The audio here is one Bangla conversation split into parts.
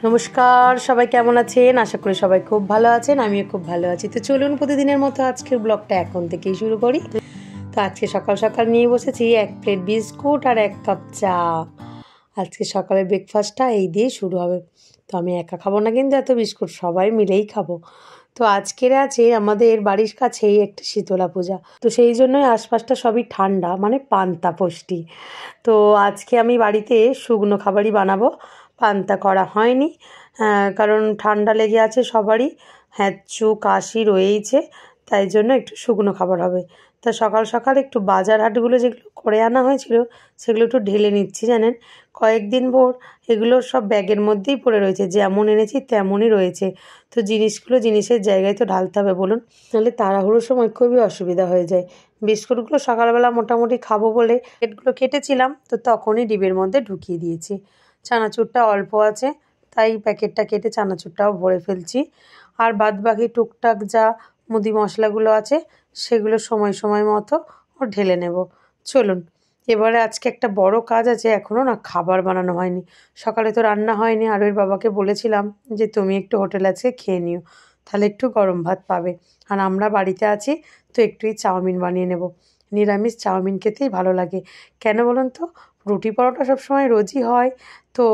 নমস্কার, সবাই কেমন আছেন? আশা করি সবাই খুব ভালো আছেন, আমিও খুব ভালো আছি। তো চলুন প্রতিদিনের মতো আজকের ব্লগটা এখন থেকেই শুরু করি। তো আজকে সকাল সকাল নিয়ে বসেছি 1 প্লেট বিস্কুট আর 1 কাপ চা। আজকে সকালের ব্রেকফাস্টটা এই দিয়ে শুরু হবে। তো আমি একা খাবো না, কিন্তু এত বিস্কুট সবাই মিলেই খাবো। তো আজকের আছে আমাদের বাড়ির কাছেই একটা শীতলা পূজা, তো সেই জন্যই আশপাশটা সবই ঠান্ডা, মানে পান্তা পুষ্টি। তো আজকে আমি বাড়িতে শুকনো খাবারই বানাবো, পান্তা করা হয়নি। কারণ ঠান্ডা লেগে আছে সবারই, হ্যাঁচু কাশি রয়েইছে, তাই জন্য একটু শুকনো খাবার হবে। তা সকাল সকাল একটু বাজার হাটগুলো যেগুলো করে আনা হয়েছিল সেগুলো একটু ঢেলে নিচ্ছি। জানেন, কয়েকদিন ভোর এগুলো সব ব্যাগের মধ্যেই পড়ে রয়েছে, যেমন এনেছি তেমনই রয়েছে। তো জিনিসগুলো জিনিসের জায়গায় তো ঢালতে হবে বলুন, নাহলে তাড়াহুড়োর সময় খুবই অসুবিধা হয়ে যায়। বিস্কুটগুলো সকালবেলা মোটামুটি খাবো বলে প্যাকেটগুলো কেটেছিলাম, তো তখনই ডিবের মধ্যে ঢুকিয়ে দিয়েছি। চানাচুরটা অল্প আছে, তাই প্যাকেটটা কেটে চানাচুরটাও ভরে ফেলছি। আর বাদ বাকি টুকটাক যা মুদি মশলাগুলো আছে সেগুলো সময় সময় মতো ঢেলে নেব। চলুন, এবারে আজকে একটা বড় কাজ আছে, এখনও না খাবার বানানো হয়নি। সকালে তো রান্না হয়নি, আর ওর বাবাকে বলেছিলাম যে তুমি একটু হোটেল আজকে খেয়ে নিও, তাহলে একটু গরম ভাত পাবে। আর আমরা বাড়িতে আছি, তো একটুই চাউমিন বানিয়ে নেব। নিরামিষ চাউমিন খেতেই ভালো লাগে, কেন বলুন তো? রুটি পরোটা সবসময় রোজই হয়, তো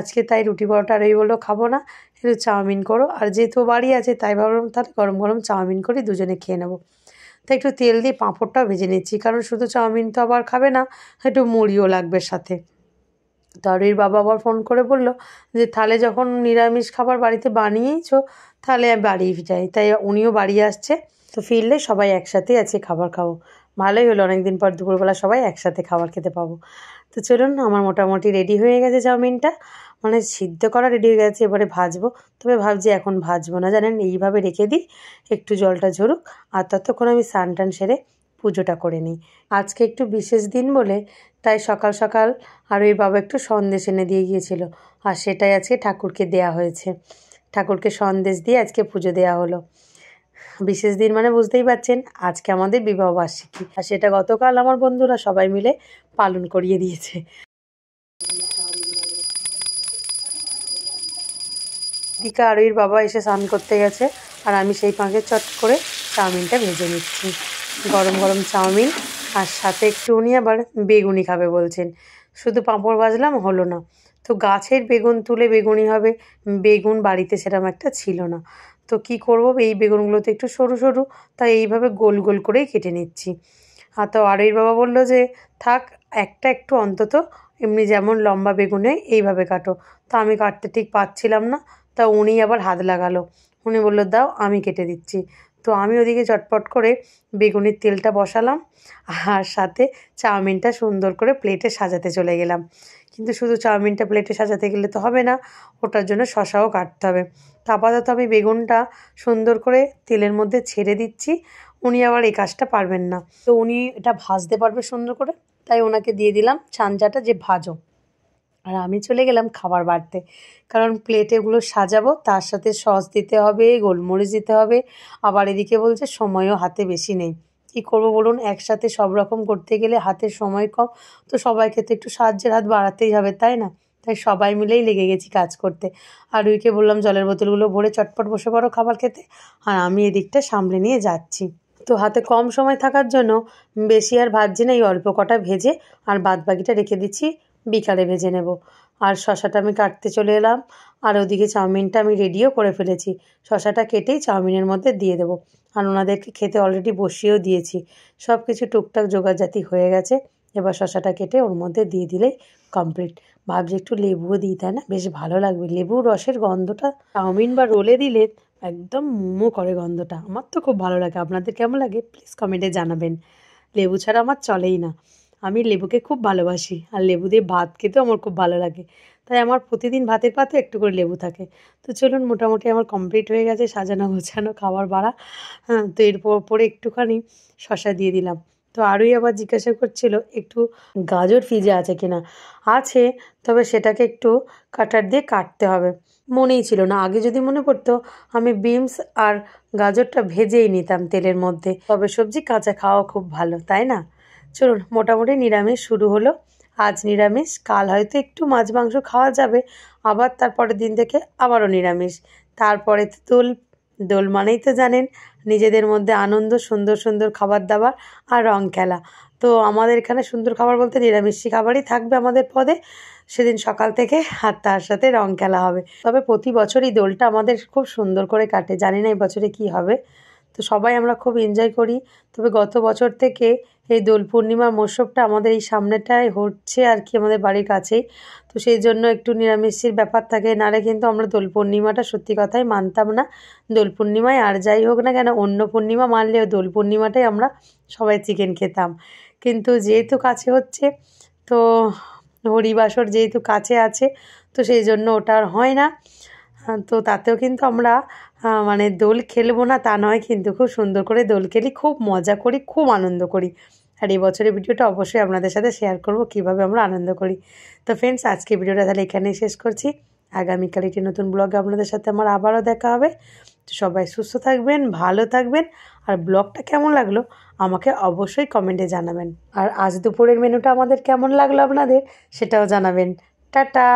আজকে তাই রুটি পরোটা আর এই বললো খাবো না, একটু চাউমিন করো। আর যেহেতু বাড়ি আছে তাই ভাবলাম তাহলে গরম গরম চাউমিন করে দুজনে খেয়ে নেবো। তাই একটু তেল দিয়ে পাঁপড়টাও ভেজে নিচ্ছি, কারণ শুধু চাউমিন তো আবার খাবে না, একটু মুড়িও লাগবে সাথে। তারই বাবা আবার ফোন করে বলল যে তাহলে যখন নিরামিষ খাবার বাড়িতে বানিয়েইছো তাহলে বাড়ি যাই। তাই উনিও বাড়ি আসছে, তো ফিরলে সবাই একসাথেই আছে খাবার খাবো। ভালোই হলো, অনেকদিন পর দুপুরবেলা সবাই একসাথে খাবার খেতে পাবো। তো চলুন, আমার মোটামুটি রেডি হয়ে গেছে চাউমিনটা, মানে সিদ্ধ করা রেডি হয়ে গেছে, এবারে ভাজবো। তবে ভাবছি এখন ভাজবো না, জানেন, এইভাবে রেখে দিই, একটু জলটা ঝরুক, আর ততক্ষণ আমি স্নান টান সেরে পুজোটা করে নিই। আজকে একটু বিশেষ দিন বলে তাই সকাল সকাল আর ওই বাবা একটু সন্দেশ এনে দিয়ে গিয়েছিল, আর সেটাই আজকে ঠাকুরকে দেয়া হয়েছে। ঠাকুরকে সন্দেশ দিয়ে আজকে পুজো দেওয়া হলো। বিশেষ দিন মানে বুঝতেই পারছেন, আজকে আমাদের বিবাহবার্ষিকী, আর সেটা গতকাল আমার বন্ধুরা সবাই মিলে পালন করিয়ে দিয়েছে। দিকা আর ওর বাবা এসে স্নান করতে গেছে, আর আমি সেই ফাঁকে চট করে চাউমিনটা ভেজে নিচ্ছি। গরম গরম চাউমিন, আর সাথে একটু উনি আবার বেগুনি খাবে বলছেন। শুধু পাঁপড় ভাজলাম হলো না, তো গাছের বেগুন তুলে বেগুনি হবে, বেগুন বাড়িতে সেরকম একটা ছিল না। তো কি করব, এই বেগুনগুলো তো একটু সরু সরু, তাই এইভাবে গোল গোল করেই কেটে নিচ্ছি। আর তো আরই বাবা বললো যে থাক, একটা একটু অন্তত এমনি যেমন লম্বা বেগুনে এইভাবে কাটো। তো আমি কাটতে ঠিক পাচ্ছিলাম না, তা উনি আবার হাত লাগালো। উনি বললো দাও আমি কেটে দিচ্ছি। তো আমি ওদিকে চটপট করে বেগুনির তেলটা বসালাম, আর সাথে চাউমিনটা সুন্দর করে প্লেটে সাজাতে চলে গেলাম। কিন্তু শুধু চাউমিনটা প্লেটে সাজাতে গেলে তো হবে না, ওটার জন্য শসাও কাটতে হবে। তো আপাতত আমি বেগুনটা সুন্দর করে তেলের মধ্যে ছেড়ে দিচ্ছি। উনি আবার এই কাজটা পারবেন না, তো উনি এটা ভাজতে পারবে সুন্দর করে, তাই ওনাকে দিয়ে দিলাম ছানচাটা যে ভাজো। আর আমি চলে গেলাম খাবার বাড়তে, কারণ প্লেটেগুলো সাজাবো, তার সাথে সস দিতে হবে, গোলমরিচ দিতে হবে। আবার এদিকে বলছে সময়ও হাতে বেশি নেই, কী করবো বলুন? একসাথে সব রকম করতে গেলে হাতের সময় কম, তো সবাইকে তো একটু সাহায্যের হাত বাড়াতেই হবে, তাই না? তাই সবাই মিলেই লেগে গেছি কাজ করতে। আর ওইকে বললাম জলের বোতলগুলো ভরে চটপট বসে পড়ো খাবার খেতে, আর আমি এদিকটা সামলে নিয়ে যাচ্ছি। তো হাতে কম সময় থাকার জন্য বেশি আর ভাজছি না, এই অল্প কটা ভেজে আর বাদ বাকিটা রেখে দিচ্ছি, বিকালে ভেজে নেব। আর শসাটা আমি কাটতে চলে এলাম, আর ওদিকে চাউমিনটা আমি রেডিও করে ফেলেছি। শসাটা কেটেই চাউমিনের মধ্যে দিয়ে দেবো, আর ওনাদেরকে খেতে অলরেডি বসিয়েও দিয়েছি। সব কিছু টুকটাক জোগাড়জাতি হয়ে গেছে, এবার শসাটা কেটে ওর মধ্যে দিয়ে দিলেই কমপ্লিট। ভাবছি একটু লেবুও দিই, তাই না? বেশ ভালো লাগবে, লেবুর রসের গন্ধটা চাউমিন বা রোলে দিলে একদম মোমো করে গন্ধটা। আমার তো খুব ভালো লাগে, আপনাদের কেমন লাগে প্লিজ কমেন্টে জানাবেন। লেবু ছাড়া আমার চলেই না, আমি লেবুকে খুব ভালোবাসি, আর লেবু দিয়ে ভাত খেতেও আমার খুব ভালো লাগে, তাই আমার প্রতিদিন ভাতের পাতে একটু করে লেবু থাকে। তো চলুন, মোটামুটি আমার কমপ্লিট হয়ে গেছে সাজানো গোছানো খাবার বাড়া। হ্যাঁ, তো এরপর পরে একটুখানি শসা দিয়ে দিলাম। তো আরোই আবার জিজ্ঞাসা করছিল একটু গাজর ফ্রিজে আছে কিনা। আছে, তবে সেটাকে একটু কাটার দিয়ে কাটতে হবে। মনেই ছিল না, আগে যদি মনে পড়তো আমি বিনস আর গাজরটা ভেজেই নিতাম তেলের মধ্যে। তবে সবজি কাঁচা খাওয়া খুব ভালো, তাই না? চলুন, মোটামুটি নিরামিষ শুরু হলো, আজ নিরামিষ, কাল হয়তো একটু মাছ মাংস খাওয়া যাবে, আবার তারপরের দিন থেকে আবারও নিরামিষ। তারপরে তো দোল, দোল মানেই তো জানেন নিজেদের মধ্যে আনন্দ, সুন্দর সুন্দর খাবার দাবার আর রং খেলা। তো আমাদের এখানে সুন্দর খাবার বলতে নিরামিষি খাবারই থাকবে আমাদের পদে সেদিন সকাল থেকে, আর তার সাথে রং খেলা হবে। তবে প্রতি বছরই দোলটা আমাদের খুব সুন্দর করে কাটে, জানি না এই বছরে কী হবে। তো সবাই আমরা খুব এনজয় করি। তবে গত বছর থেকে এই দোল পূর্ণিমার মরশুমটা আমাদের এই সামনেটায় হচ্ছে আর কি, আমাদের বাড়ির কাছেই। তো সেই জন্য একটু নিরামিষের ব্যাপার থাকে, নাহলে কিন্তু আমরা দোল পূর্ণিমাটা সত্যি কথাই মানতাম না। দোল পূর্ণিমায় আর যাই হোক না কেন, অন্য পূর্ণিমা মানলেও দোল পূর্ণিমাটাই আমরা সবাই চিকেন খেতাম। কিন্তু যেহেতু কাছে হচ্ছে, তো হরিবাসর যেহেতু কাছে আছে, তো সেই জন্য ওটা আর হয় না। তো তাতেও কিন্তু আমরা মানে দোল খেলবো না তা নয়, কিন্তু খুব সুন্দর করে দোল খেলি, খুব মজা করি, খুব আনন্দ করি। আর এই বছরের ভিডিওটা অবশ্যই আপনাদের সাথে শেয়ার করব কীভাবে আমরা আনন্দ করি। তো ফ্রেন্ডস, আজকে ভিডিওটা তাহলে এখানেই শেষ করছি। আগামীকাল একটি নতুন ব্লগে আপনাদের সাথে আমার আবারও দেখা হবে। তো সবাই সুস্থ থাকবেন, ভালো থাকবেন, আর ব্লগটা কেমন লাগলো আমাকে অবশ্যই কমেন্টে জানাবেন। আর আজ দুপুরের মেনুটা আমাদের কেমন লাগলো আপনাদের সেটাও জানাবেন। টাটা।